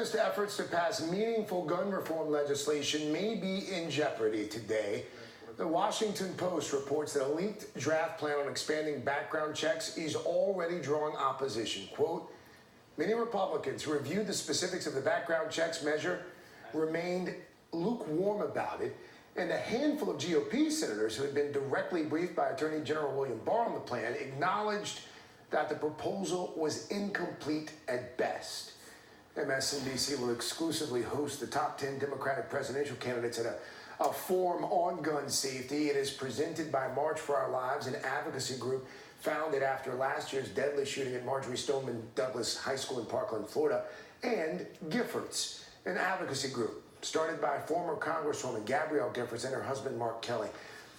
latest efforts to pass meaningful gun reform legislation may be in jeopardy today. The Washington Post reports that a leaked draft plan on expanding background checks is already drawing opposition. Quote, many Republicans who reviewed the specifics of the background checks measure remained lukewarm about it, and a handful of GOP senators who had been directly briefed by Attorney General William Barr on the plan acknowledged that the proposal was incomplete at best. MSNBC will exclusively host the top 10 Democratic presidential candidates at a forum on gun safety. It is presented by March for Our Lives, an advocacy group founded after last year's deadly shooting at Marjorie Stoneman Douglas High School in Parkland, Florida, and Giffords, an advocacy group started by former Congresswoman Gabrielle Giffords and her husband Mark Kelly.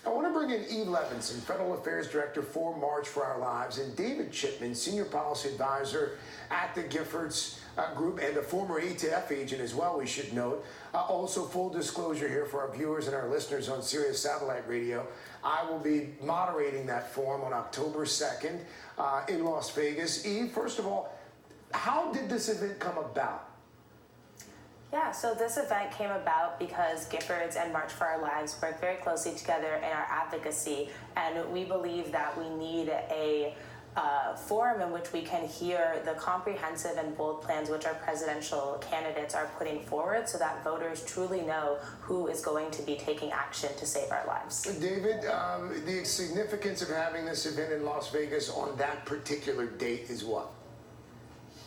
I want to bring in Eve Levenson, Federal Affairs Director for March for Our Lives, and David Chipman, Senior Policy Advisor at the Giffords Group and a former ATF agent as well, we should note. Also, full disclosure here for our viewers and our listeners on Sirius Satellite Radio, I will be moderating that forum on October 2nd in Las Vegas. Eve, first of all, how did this event come about? Yeah, so this event came about because Giffords and March for Our Lives work very closely together in our advocacy, and we believe that we need a forum in which we can hear the comprehensive and bold plans which our presidential candidates are putting forward so that voters truly know who is going to be taking action to save our lives. David, the significance of having this event in Las Vegas on that particular date is what?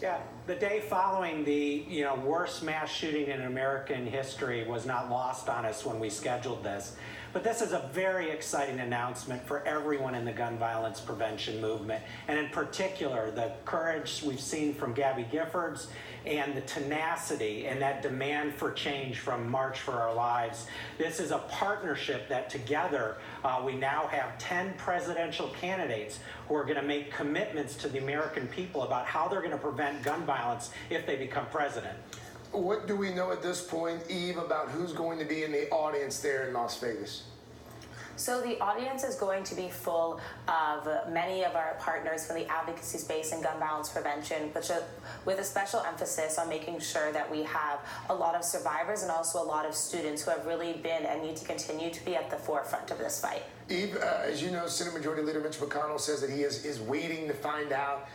Yeah, the day following the worst mass shooting in American history was not lost on us when we scheduled this. But this is a very exciting announcement for everyone in the gun violence prevention movement, and in particular, the courage we've seen from Gabby Giffords and the tenacity and that demand for change from March for Our Lives. This is a partnership that together we now have 10 presidential candidates who are going to make commitments to the American people about how they're going to prevent gun violence if they become president. What do we know at this point, Eve, about who's going to be in the audience there in Las Vegas? So the audience is going to be full of many of our partners from the advocacy space and gun violence prevention, but with a special emphasis on making sure that we have a lot of survivors and also a lot of students who have really been and need to continue to be at the forefront of this fight. Eve, as you know, Senate Majority Leader Mitch McConnell says that he is waiting to find out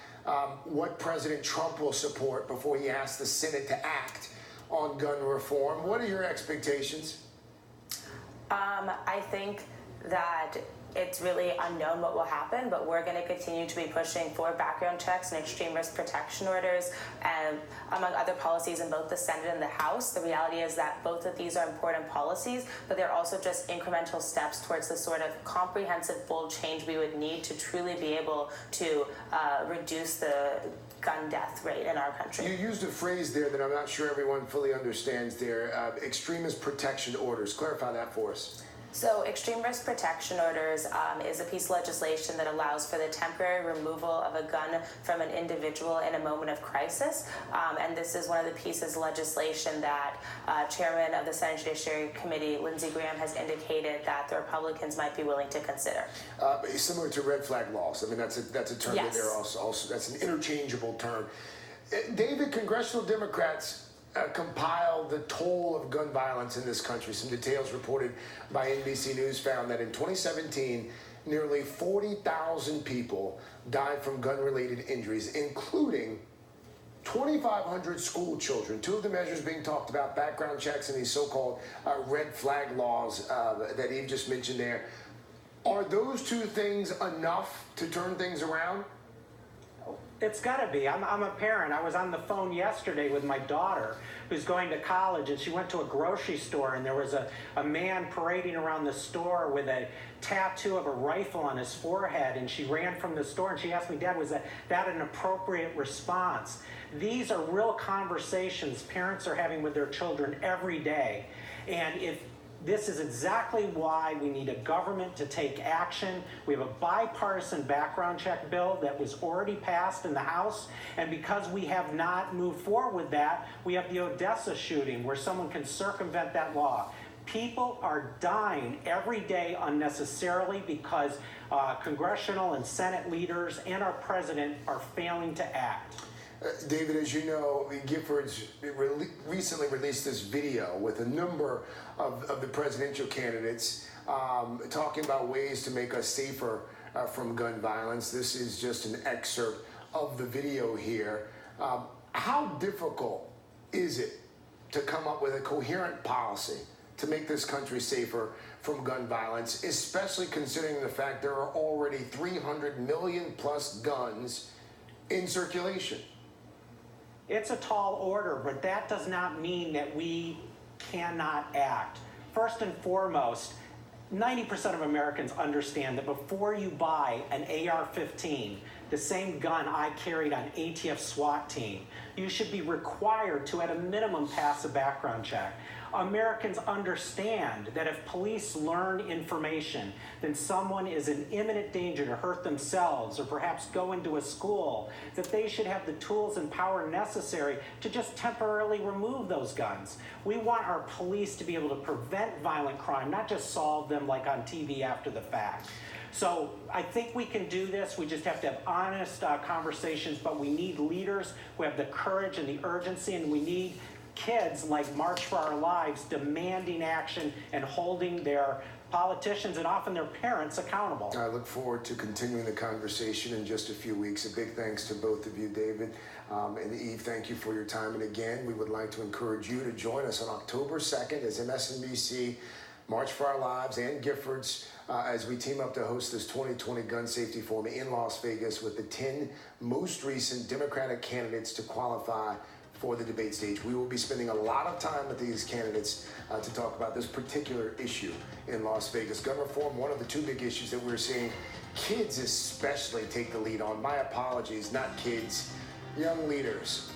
what President Trump will support before he asks the Senate to act on gun reform. What are your expectations? I think that it's really unknown what will happen, but we're going to continue to be pushing for background checks and extreme risk protection orders, and among other policies in both the Senate and the House. The reality is that both of these are important policies, but they're also just incremental steps towards the sort of comprehensive, bold change we would need to truly be able to reduce the gun death rate in our country. You used a phrase there that I'm not sure everyone fully understands there, extremist protection orders. Clarify that for us. So extreme risk protection orders is a piece of legislation that allows for the temporary removal of a gun from an individual in a moment of crisis. And this is one of the pieces of legislation that Chairman of the Senate Judiciary Committee, Lindsey Graham, has indicated that the Republicans might be willing to consider. Similar to red flag laws. I mean, that's a term yes. that they're also that's an interchangeable term. David, congressional Democrats compiled the toll of gun violence in this country. Some details reported by NBC News found that in 2017, nearly 40,000 people died from gun-related injuries, including 2,500 school children. Two of the measures being talked about, background checks and these so-called red flag laws that Eve just mentioned there. Are those two things enough to turn things around? It's got to be. I'm a parent. I was on the phone yesterday with my daughter who's going to college, and she went to a grocery store, and there was a man parading around the store with a tattoo of a rifle on his forehead, and she ran from the store, and she asked me, Dad, was that an appropriate response? These are real conversations parents are having with their children every day, and if this is exactly why we need a government to take action. We have a bipartisan background check bill that was already passed in the House, and because we have not moved forward with that, we have the Odessa shooting where someone can circumvent that law. People are dying every day unnecessarily because congressional and Senate leaders and our president are failing to act. David, as you know, Giffords recently released this video with a number of the presidential candidates talking about ways to make us safer from gun violence. This is just an excerpt of the video here. How difficult is it to come up with a coherent policy to make this country safer from gun violence, especially considering the fact there are already 300 million plus guns in circulation? It's a tall order, but that does not mean that we cannot act. First and foremost, 90% of Americans understand that before you buy an AR-15, the same gun I carried on ATF SWAT team, you should be required to, at a minimum, pass a background check. Americans understand that if police learn information, then someone is in imminent danger to hurt themselves or perhaps go into a school, that they should have the tools and power necessary to just temporarily remove those guns. We want our police to be able to prevent violent crime, not just solve them like on TV after the fact. So I think we can do this. We just have to have honest conversations, but we need leaders who have the courage and the urgency, and we need kids like March for Our Lives demanding action and holding their politicians and often their parents accountable. I look forward to continuing the conversation in just a few weeks. A big thanks to both of you, David and Eve. Thank you for your time. And again, we would like to encourage you to join us on October 2nd as MSNBC, March for Our Lives, and Giffords as we team up to host this 2020 Gun Safety Forum in Las Vegas with the 10 most recent Democratic candidates to qualify for the debate stage. We will be spending a lot of time with these candidates to talk about this particular issue in Las Vegas. Gun reform, one of the two big issues that we're seeing kids especially take the lead on. My apologies, not kids, young leaders.